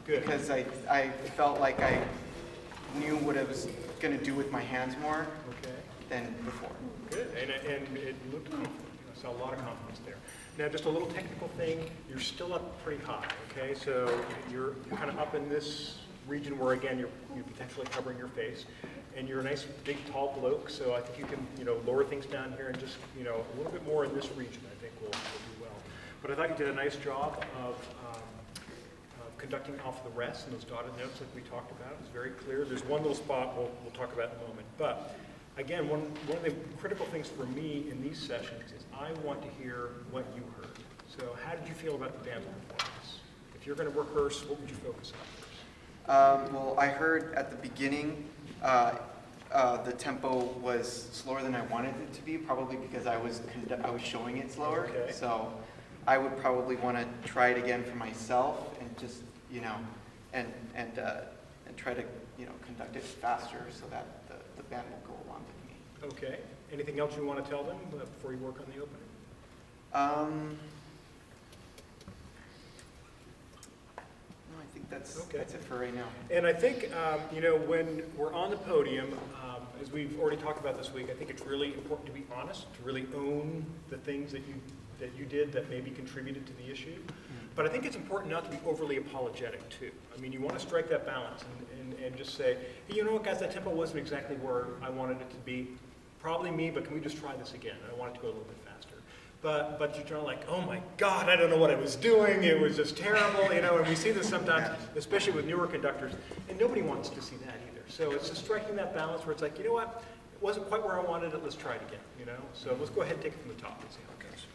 Good. because I felt like I knew what I was going to do with my hands more Okay. than before. Good, and it looked confident. I saw a lot of confidence there. Now, just a little technical thing, you're still up pretty high, okay? So you're kind of up in this region where, again, you're potentially covering your face, and you're a nice, big, tall bloke, so I think you can, lower things down here and just, a little bit more in this region, I think will do well. But I thought you did a nice job of conducting off the rest and those dotted notes like we talked about. It was very clear. There's one little spot we'll talk about in a moment. But again, one of the critical things for me in these sessions is I want to hear what you heard. So how did you feel about the dance performance? If you're going to rehearse, what would you focus on first? Well, I heard at the beginning the tempo was slower than I wanted it to be, probably because I was showing it slower. Okay. So I would probably want to try it again for myself and just and try to conduct it faster so that the band will go along with me. Okay. Anything else you want to tell them before you work on the opening? No, I think that's Okay. it for right now. And I think, when we're on the podium, as we've already talked about this week, I think it's really important to be honest, to really own the things that you did that maybe contributed to the issue. But I think it's important not to be overly apologetic, too. I mean, you want to strike that balance and just say, hey, you know what, guys, that tempo wasn't exactly where I wanted it to be. Probably me, but can we just try this again? I want it to go a little bit faster. But you're kind of like, oh my God, I don't know what I was doing. It was just terrible, and we see this sometimes, especially with newer conductors, and nobody wants to see that either. So it's just striking that balance where it's like, you know what, it wasn't quite where I wanted it, let's try it again, So let's go ahead and take it from the top and see how it goes.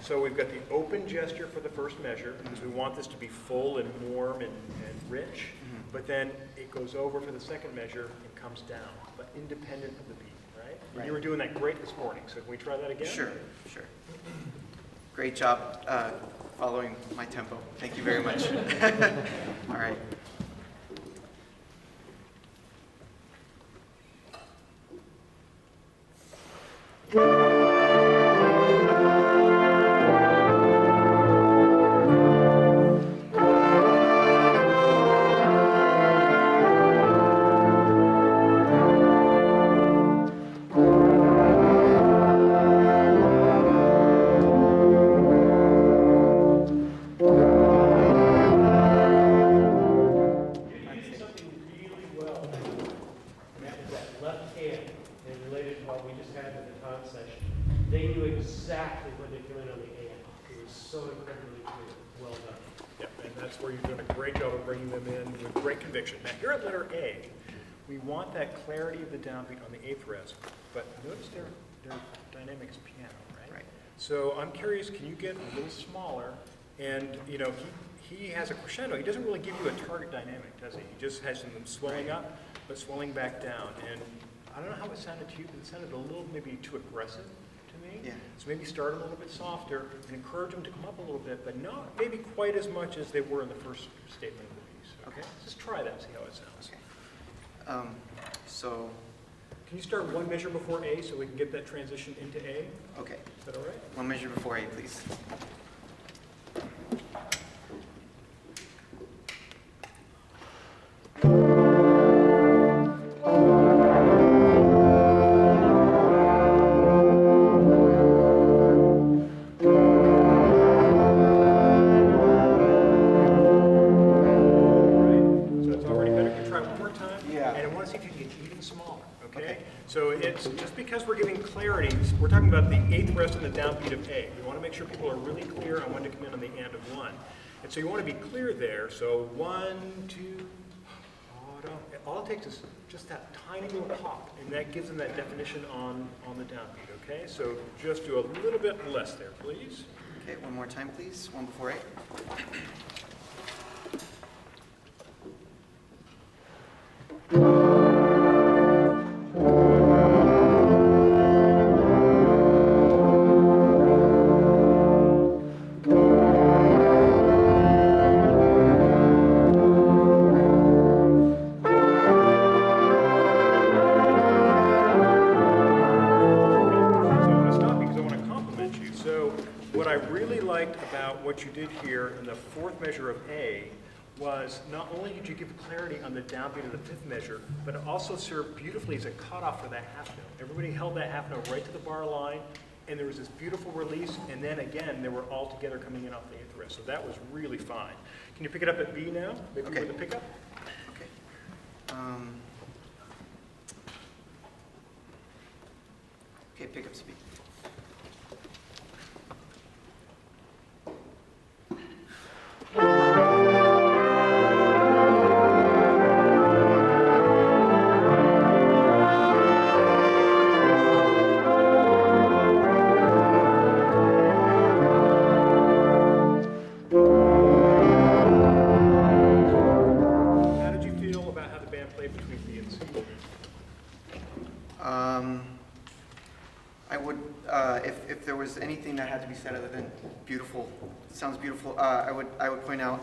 So we've got the open gesture for the first measure, because we want this to be full and warm and rich, but then it goes over for the second measure and comes down, but independent of the beat, right? And you were doing that great this morning, so can we try that again? Sure. Great job following my tempo. Thank you very much. All right. That clarity of the downbeat on the eighth rest, but notice their dynamic is piano, right? So I'm curious, can you get a little smaller? And he has a crescendo. He doesn't really give you a target dynamic, does he? He just has them swelling up, but swelling back down. And I don't know how it sounded to you, but it sounded a little maybe too aggressive to me. Yeah. So maybe start a little bit softer and encourage them to come up a little bit, but not maybe quite as much as they were in the first statement of the piece. Okay? Just try that and see how it sounds. Okay. So, can you start one measure before A so we can get that transition into A? Okay. Is that all right? One measure before A, please. So it's just because we're giving clarity, we're talking about the eighth rest and the downbeat of A. We want to make sure people are really clear on when to come in on the and of one. And so you want to be clear there. So 1, 2, all it takes is just that tiny little pop, and that gives them that definition on the downbeat, okay? So just do a little bit less there, please. Okay, one more time, please. One before A. liked about what you did here in the fourth measure of A was not only did you give clarity on the downbeat of the fifth measure, but it also served beautifully as a cutoff for that half note. Everybody held that half note right to the bar line, and there was this beautiful release, and then again, they were all together coming in off the eighth rest. So that was really fine. Can you pick it up at B now? Maybe Okay. with the pickup? Okay. Okay, pickup speed. How did you feel about how the band played between B and C? I would, if there was anything that had to be said other than beautiful, sounds beautiful, I would point out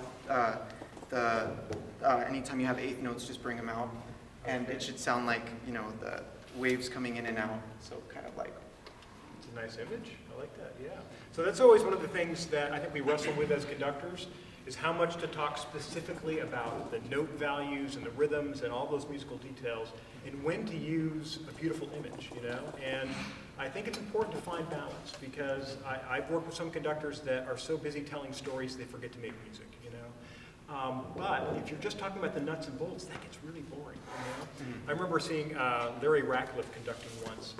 anytime you have eighth notes, just bring them out. And it should sound like, you know, the waves coming in and out, so kind of like. It's a nice image. I like that, yeah. So that's always one of the things that I think we wrestle with as conductors, is how much to talk specifically about the note values and the rhythms and all those musical details, and when to use a beautiful image, you know? And I think it's important to find balance, because I've worked with some conductors that are so busy telling stories they forget to make music, you know? But if you're just talking about the nuts and bolts, that gets really boring, you know? I remember seeing Larry Ratcliffe conducting once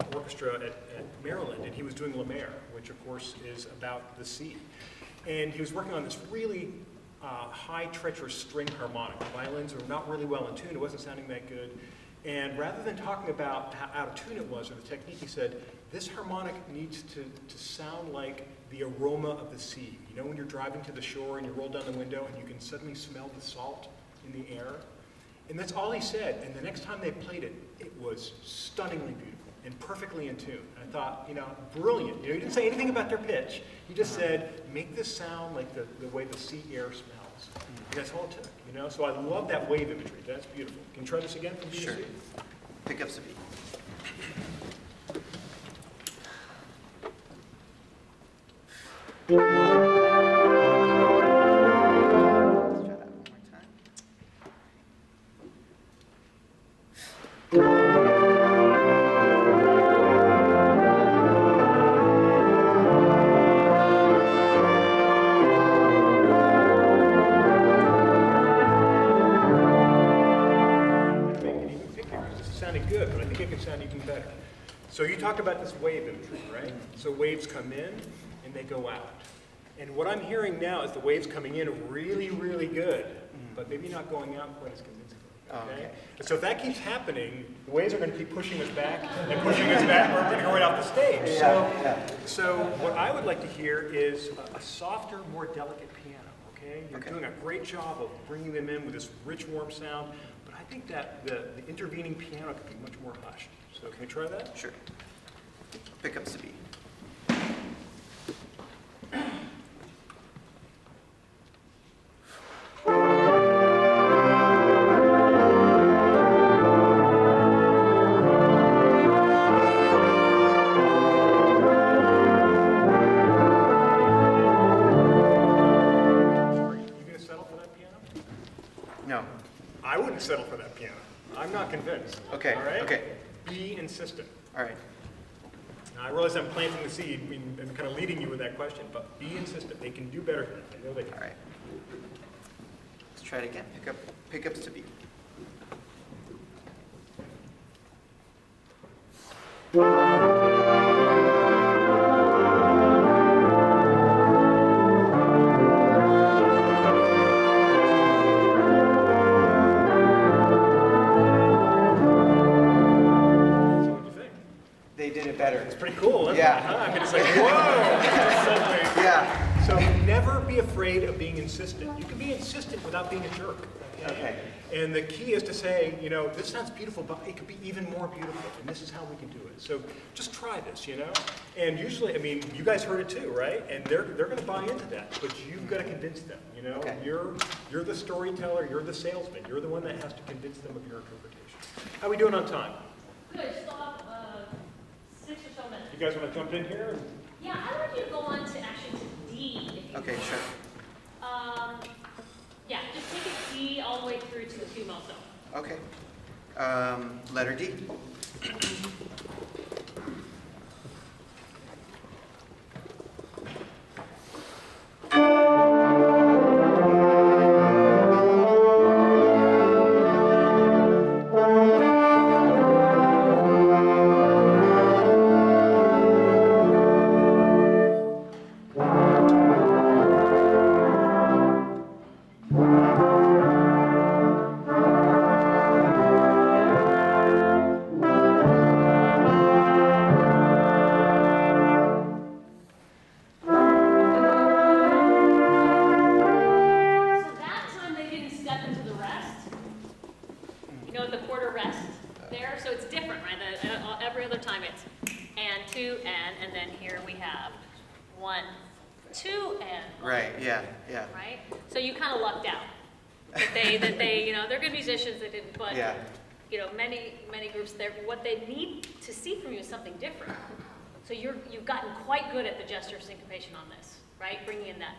an orchestra at Maryland, and he was doing La Mer, which of course is about the sea. And he was working on this really high, treacherous string harmonic. The violins were not really well in tune. It wasn't sounding that good. And rather than talking about how out of tune it was or the technique, he said, this harmonic needs to sound like the aroma of the sea. You know when you're driving to the shore and you roll down the window and you can suddenly smell the salt in the air? And that's all he said. And the next time they played it, it was stunningly beautiful and perfectly in tune. And I thought, you know, brilliant. You know, he didn't say anything about their pitch. He just said, make this sound like the way the sea air smells. And that's all it took, you know? So I love that wave imagery. That's beautiful. Can you try this again from B to Sure. C? Pickup speed. Let's try that one more time. Make it even pickier, because this sounded good, but I think it can sound even better. So you talked about this wave imagery, right? So waves come in and they go out. And what I'm hearing now is the waves coming in really, really good, but maybe not going out quite as convincingly. Okay? Okay. And so if that keeps happening, the waves are going to keep pushing us back and pushing us back, and we're going to go right off the stage. So what I would like to hear is a softer, more delicate piano, okay? You're Okay. doing a great job of bringing them in with this rich, warm sound, but I think that the intervening piano could be much more hushed. So can we try that? Sure. Pickup speed. Are you going to settle for that piano? No. I wouldn't settle for that piano. I'm not convinced. Okay, All right? okay. Be insistent. All right. Now, I realize I'm planting the seed and kind of leading you with that question, but be insistent. They can do better than that. I know they can. All right. Let's try it again. Pickups to beat. So what do you think? They did it better. It's pretty cool, isn't Yeah. it? Huh? I mean, it's like, whoa! Suddenly- Yeah. So never be afraid of being insistent. You can be insistent without being a jerk. Okay. And the key is to say, you know, this sounds beautiful, but it could be even more beautiful, and this is how we can do it. So just try this, you know? And usually, I mean, you guys heard it too, right? And they're going to buy into that, but you've got to convince them, you know? Okay. You're the storyteller, you're the salesman, you're the one that has to convince them of your interpretation. How are we doing on time? Good, still have 6 or so minutes. You guys want to jump in here? Yeah, I'd like you to go on to actually to D. If you Okay, sure. Yeah, just take a D all the way through to the Fumoso. Okay. Letter D. So that time they didn't step into the rest. You know, the quarter rest there. So it's different, right? Every other time it's and 2 and then here we have 1, 2 and 1. Right, yeah, yeah. Right? So you kind of lucked out. That they, you know, they're good musicians, they didn't, but, Yeah. you know, many groups, what they need to see from you is something different. So you've gotten quite good at the gesture syncopation on this, right? Bringing in that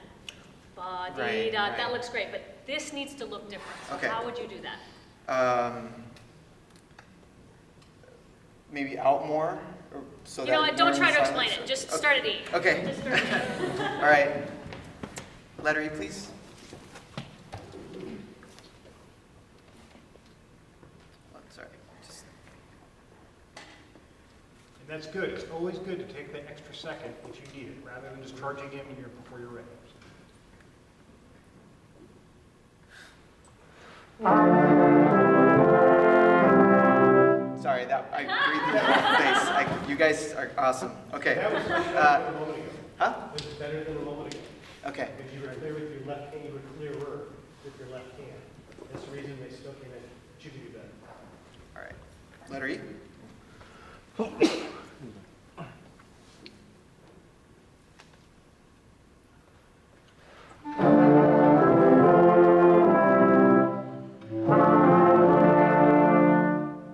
ba-dee-da, Right, right. that looks great, but this needs to look different. So Okay. how would you do that? Maybe out more, or so You know that what, don't we're try in to explain silence? it, just Okay. start at E. Okay. Just start at E. All right. Letter E, please. Oh, sorry. Just, And that's good. It's always good to take the extra second if you need it, rather than just charging in when before you're ready. sorry, that I breathed in the wrong place. You guys are awesome. Okay. That was much better Uh, than a moment ago. huh? This is better than a moment ago. Okay. If you were clear with your left hand, you were clearer with your left hand. That's the reason they still can choose you better. All right. Letter E.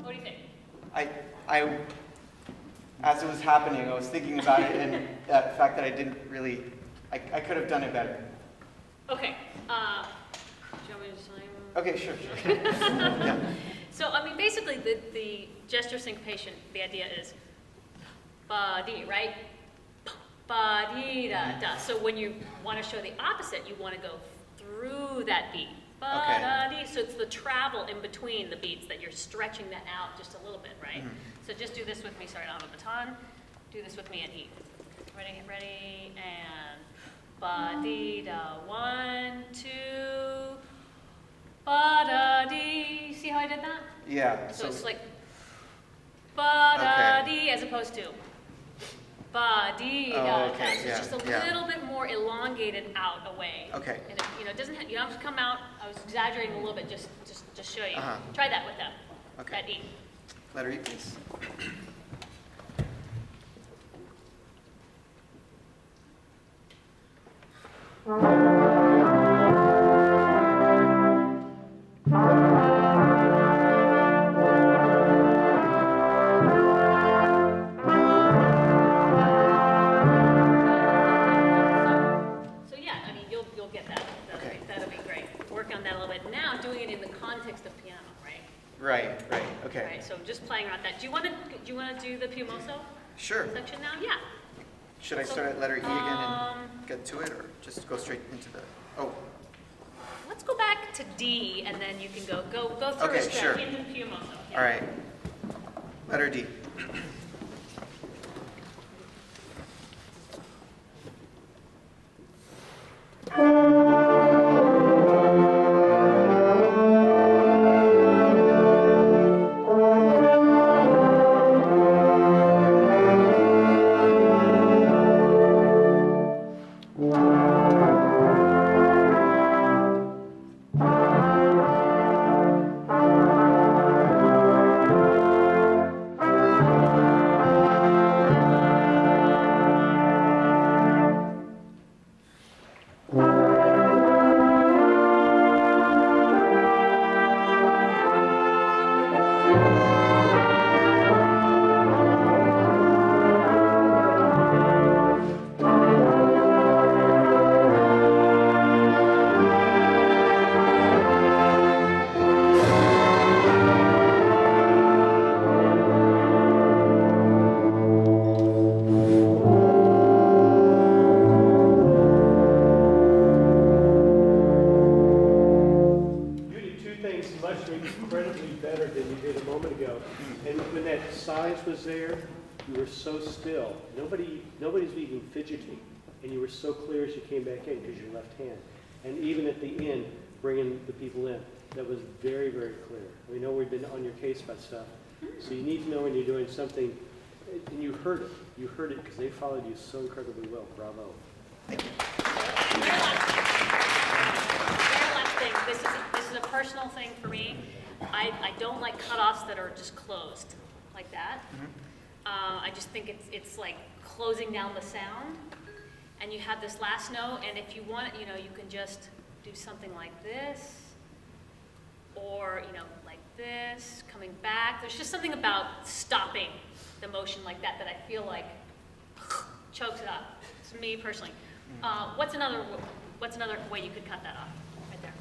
What do you think? As it was happening, I was thinking about it and the fact that I didn't really, I could have done it better. Okay, do you want me to sign? Okay, sure. Yeah. So, I mean, basically, the gesture syncopation, the idea is ba-dee, right? Ba-dee-da-da. So when you want to show the opposite, you want to go through that beat. Ba-da-dee. So it's the travel in between the beats that you're stretching that out just a little bit, right? So just do this with me. Sorry, I don't have a baton. Do this with me and E. Ready, and ba-dee-da. 1, 2, ba-da-dee. See how I did that? Yeah. So it's like ba-da-dee as opposed to ba-dee-da-da. Oh, okay, So yeah, it's just a yeah. little bit more elongated out away. Okay. And it, you know, it doesn't have, you don't have to come out. I was exaggerating a little bit just show you. Uh-huh. Try that with them. Okay. At E. Letter E, please. So yeah, I mean, you'll get that. Okay. That'll be great. Work on that a little bit. Now doing it in the context of piano, right? Right. Okay. Right. So just playing around that. Do you want to do the Piumoso Sure. section now? Yeah. Should I start at letter E again and get to it, or just go straight into the? Oh, Let's go back to D, and then you can go through Okay, a stretch sure. into Piumoso. Yeah. all right. Letter D. And when that size was there, you were so still. Nobody's even fidgeting. And you were so clear as you came back in because you're left hand. And even at the end, bringing the people in, that was very, very clear. We know we've been on your case about stuff. So you need to know when you're doing something, and you heard it. You heard it because they followed you so incredibly well. Bravo. Very last thing, this is a personal thing for me. I don't like cutoffs that are just closed like that. I just think it's like closing down the sound. And you have this last note, and if you want it, you know, you can just do something like this, or, you know, like this, coming back. There's just something about stopping the motion like that I feel like chokes it up. It's me personally. What's another way you could cut that off? Right there.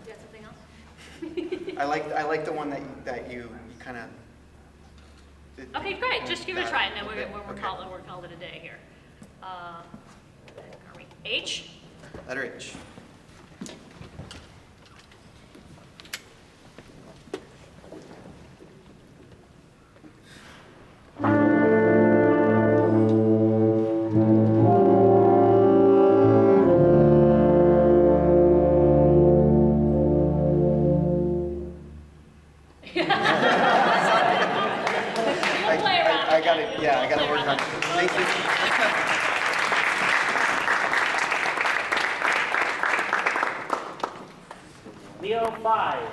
You got something else? I like the one that you kind of. Okay, great. Just give it a try, and then Okay, we're called it a day here. Are we H? Letter H. Play around. I got it. Yeah, I got to work on it. Thank you. Leo 5.